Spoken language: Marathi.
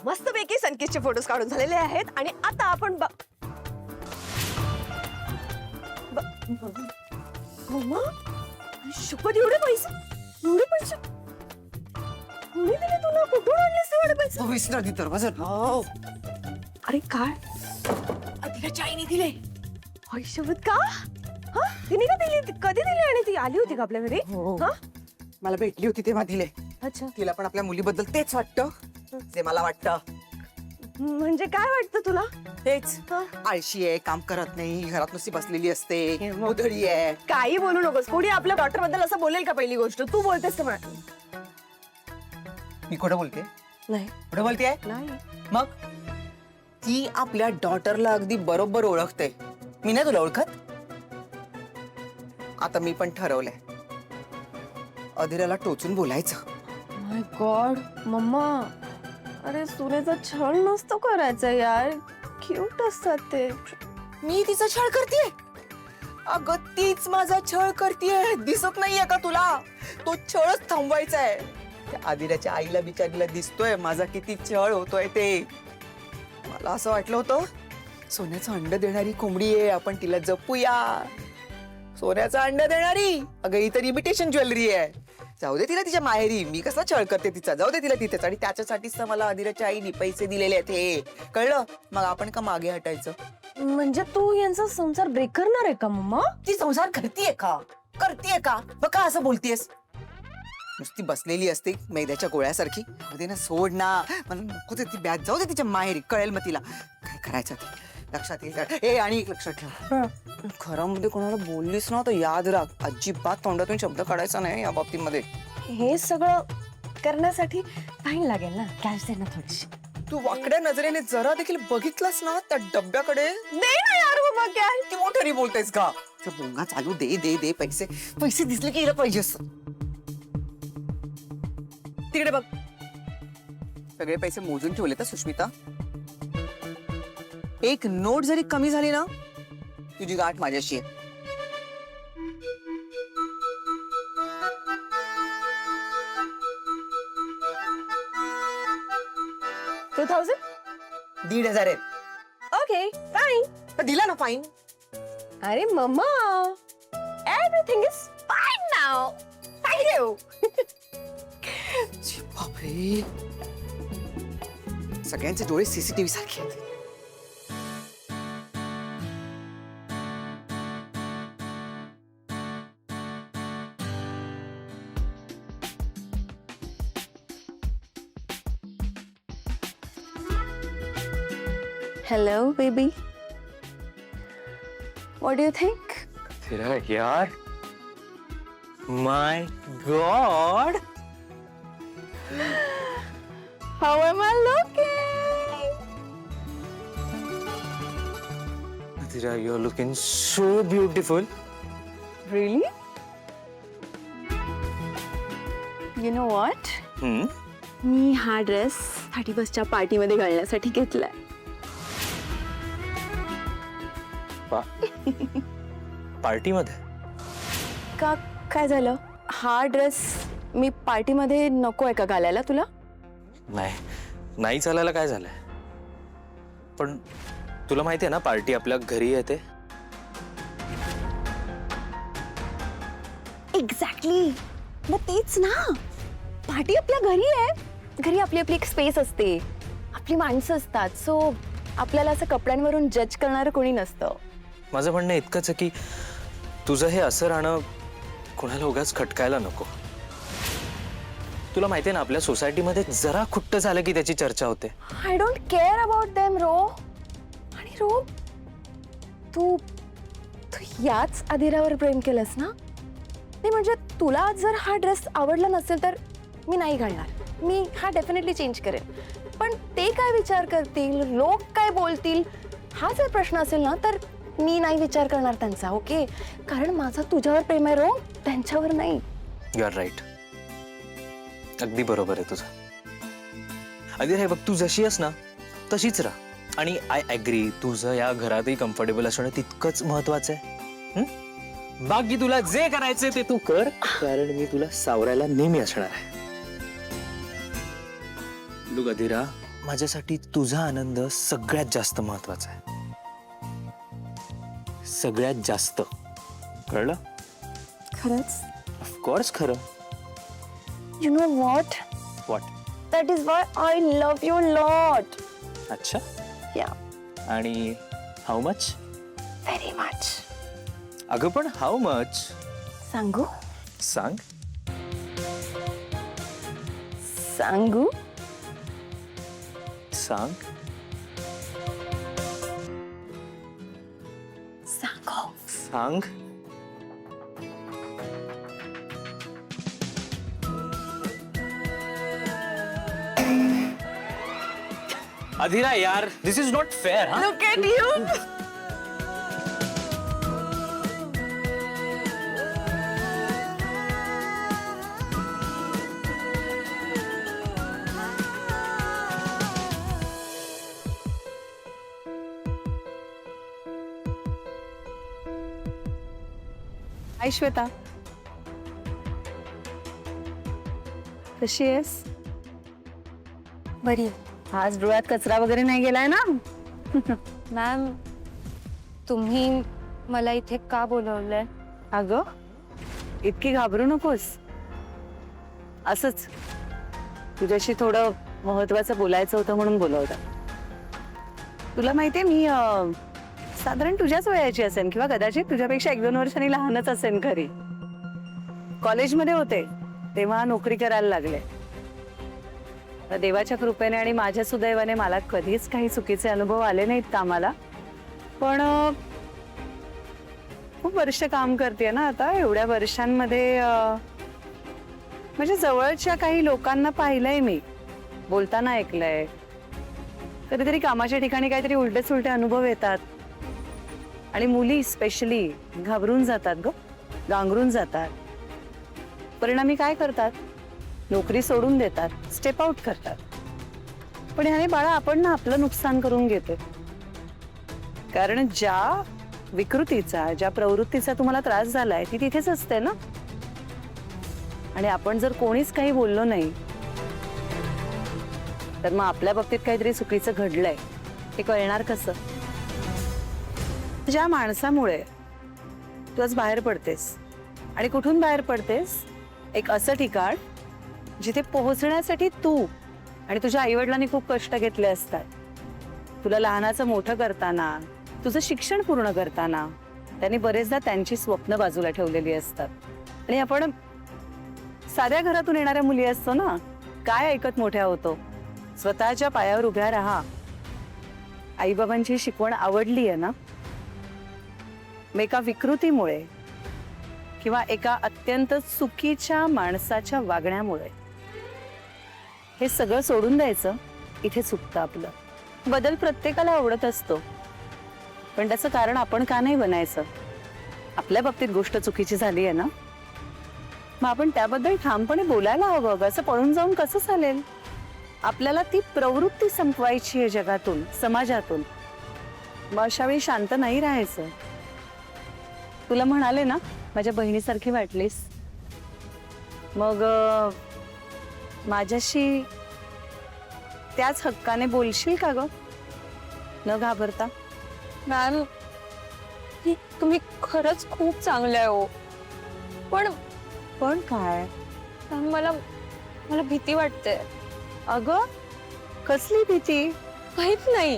मस्तपैकी सनकिसचे फोटोज काढून झालेले आहेत आणि आता आपण मम्मा शपथ एवढे पैसे कोणी दिले तुला? कुठून आणलेस एवढे पैसे? विसरली तर अरे काय तिला आईने दिले. शपथ का? हा तिने का दिली? कधी दिली? आणि ती आली होती का आपल्या घरी? हा मला भेटली होती तेव्हा दिले. अच्छा, तिला पण आपल्या मुलीबद्दल तेच वाटतं जे मला वाटतं. म्हणजे काय वाटतं तुला? तेच हा? आळशी आहे, काम करत नाही, घरात नुसती बसलेली असते, मग? उधळी आहे. काही बोलू नकोस. कोणी आपल्या डॉक्टर बद्दल असं बोलेल का? पहिली गोष्ट तू बोलतेस तर मी खोटं बोलते? नाही खोटं बोलतेय? नाही. मग ती आपल्या डॉटरला अगदी बरोबर ओळखते. मी नाही तुला ओळखत. आता मी पण ठरवलंय अधिराला टोचून बोलायचं. माय गॉड मम्मा, अरे सुनेचा छळ नसतो करायचा यार. क्यूट असतात ते. मी तिचा छळ करतेय? अगं तीच माझा छळ करतेय. दिसत नाहीये का तुला? तो छळच थांबवायचा आहे. त्या आदिराच्या आईला बिचारीला दिसतोय माझा किती छळ होतोय ते. मला असं वाटलं होतं सोन्याचं अंड देणारी कोंबडी आहे, आपण तिला जपूया. सोन्याचं अंड देणारी, अगं ही तर इमिटेशन ज्वेलरी आहे. जाऊ दे तिला तिच्या माहेरी. मी कसा छळ करते तिचा? जाऊ दे तिला तिथेच. आणि त्याच्यासाठीच तर मला आदिराच्या आईने पैसे दिलेले आहेत हे. कळलं? मग आपण का मागे हटायचं? म्हणजे तू यांचा संसार ब्रेक करणार आहे का मम्मा? ती संसार करतीये का? करतीये का? मग का असं बोलतीयस? नुसती बसलेली असते मैद्याच्या गोळ्यासारखी. मध्ये ना सोड ना. मला नको ती बॅग. जाऊ दे तिच्या माहेरी. कळेल मग तिला काय करायचं ते. लक्षात येईल. ए आणि एक लक्षात ठेव, खरं मध्ये कोणाला बोललीस ना तर याद राख, अजिबात तोंडातून शब्द काढायचा नाही या बाबतीमध्ये. हे सगळं करण्यासाठी टाइम लागेल ना. कॅश दे ना थोडीशी. तू वाकड्या नजरेने जरा देखील बघितलंस ना त्या डब्याकडे. दे ना यार मम्मा कॅश. ती मोठरी बोलतेस का? बोंगा चालू. दे दे दे पैसे. पैसे दिसले की हिला पाहिजे असं. तिकडे बघ. सगळे पैसे मोजून ठेवले तर सुष्मिता. एक नोट जरी कमी झाली ना तुझी गाठ माझ्याशी आहे. $2,000. 1,500 आहेत. Okay fine. तर दिला ना फाईन. अरे मम्मा, everything is fine now. Thank you. बापरे, सगळ्यांचे डोळे सीसीटीव्ही सारखे आहेत. Hello, baby. What do you think? तेरा यार, my God. How am I looking? Teera, you're looking so beautiful. Really? You know what? मी हा ड्रेस 31च्या पार्टीमध्ये घालण्यासाठी घेतलाय. पार्टी मध्ये? का काय झालं? हा ड्रेस मी पार्टीमध्ये नको आहे का घालायला तुला? नाही चालायला काय झालंय? पण तुला माहिती आहे ना पार्टी आपल्या घरी येते. एक्झॅक्टली. मग तेच ना, पार्टी आपल्या घरी आहे. घरी आपली आपली एक स्पेस असते, आपली माणसं असतात. सो आपल्याला असं कपड्यांवरून जज करणारं कोणी नसतं. माझं म्हणणं इतकंच आहे की तुझं हे असं राहणं कोणाला उगाच खटकायला नको. तुला माहिती आहे ना आपल्या सोसायटीमध्ये जरा खुट्ट झालं की त्याची चर्चा होते. I don't care about them रो. आणि रो, तू याच अधिरावर प्रेम केलंस ना? नाही म्हणजे तुला जर हा ड्रेस आवडला नसेल तर मी नाही घालणार. मी हा डेफिनेटली चेंज करेन. पण ते काय विचार करतील, लोक काय बोलतील, हा जर प्रश्न असेल ना तर मी नाही विचार करणार त्यांचा. ओके, कारण माझा तुझ्यावर प्रेम आहे रो, त्यांच्यावर नाही. You are right. अगदी बरोबर आहे तुझं. अगदी हे बघ, तू जशी आहेस ना तशीच राहा. आणि आय ॲग्री, तुझं या घरातही कम्फर्टेबल असणं तितकंच महत्वाचं आहे. बाकी तुला जे करायचंय ते तू कर, कारण मी तुला सावरायला नेहमी असणार आहे. लुक अधीरा, माझ्यासाठी तुझा आनंद सगळ्यात जास्त महत्वाचा आहे. सगळ्यात जास्त. कळलं? खरंच? ऑफकोर्स खरं. You know what, what? That is why I love you lot. अच्छा. या, आणि हाऊ मच? Very much. अगं पण हाऊ मच? सांगू? सांग. सांगू? सांग. सांगू. सांग. अधीरा यार, दिस इज नॉट फेअर. हा, Look at you. हाय श्वेता, कशी आहेस? बरी. आज डोळ्यात कचरा वगैरे नाही गेलाय ना? मॅम, तुम्ही मला इथे का बोलवलंय? अगं, इतकी घाबरू नकोस. असंच तुझ्याशी थोडं महत्वाचं बोलायचं होतं म्हणून बोलवलं. तुला माहितीये मी साधारण तुझ्याच वयाची असेन किंवा कदाचित तुझ्यापेक्षा 1-2 वर्षांनी लहानच असेन खरी. कॉलेजमध्ये होते तेव्हा नोकरी करायला लागले. तर देवाच्या कृपेने आणि माझ्या सुदैवाने मला कधीच काही चुकीचे अनुभव आले नाहीत कामाला. पण खूप वर्ष काम करते ना आता. एवढ्या वर्षांमध्ये म्हणजे जवळच्या काही लोकांना पाहिलंय मी, बोलताना ऐकलंय. कधीतरी कामाच्या ठिकाणी काहीतरी उलटे सुलटे अनुभव येतात आणि मुली स्पेशली घाबरून जातात ग, गांगरून जातात. परिणामी काय करतात? नोकरी सोडून देतात, स्टेप आउट करतात. पण ह्याने बाळा आपण ना आपलं नुकसान करून घेतो. कारण ज्या विकृतीचा, ज्या प्रवृत्तीचा तुम्हाला त्रास झालाय ती तिथेच असते ना. आणि आपण जर कोणीच काही बोललो नाही तर मग आपल्या बाबतीत काहीतरी चुकीचं घडलंय हे कळणार कसं? ज्या माणसामुळे तू आज बाहेर पडतेस, आणि कुठून बाहेर पडतेस? एक असं ठिकाण जिथे पोहोचण्यासाठी तू आणि तुझ्या आईवडिलांनी खूप कष्ट घेतले असतात. तुला लहानाचं मोठं करताना, तुझं शिक्षण पूर्ण करताना त्यांनी बरेचदा त्यांची स्वप्न बाजूला ठेवलेली असतात. आणि आपण साध्या घरातून येणाऱ्या मुली असतो ना, काय ऐकत मोठ्या होतो? स्वतःच्या पायावर उभ्या राहा. आईबाबांची शिकवण आवडली आहे ना? मग एका विकृतीमुळे किंवा एका अत्यंत चुकीच्या माणसाच्या वागण्यामुळे हे सगळं सोडून द्यायचं, इथे चुकतं आपलं. बदल प्रत्येकाला आवडत असतो, पण त्याचं कारण आपण का नाही बनायचं? आपल्या बाबतीत गोष्ट चुकीची झाली आहे ना, मग आपण त्याबद्दल ठामपणे बोलायला हवं. असं पळून जाऊन कसं चालेल? आपल्याला ती प्रवृत्ती संपवायची आहे जगातून, समाजातून. मग अशा वेळी शांत नाही राहायचं. तुला म्हणाले ना माझ्या बहिणीसारखी वाटलीस, मग माझ्याशी त्याच हक्काने बोलशील का ग, न घाबरता? मॅम, तुम्ही खरंच खूप चांगले हो. पण काय? मॅम, मला भीती वाटते. अगं, कसली भीती? काहीच नाही.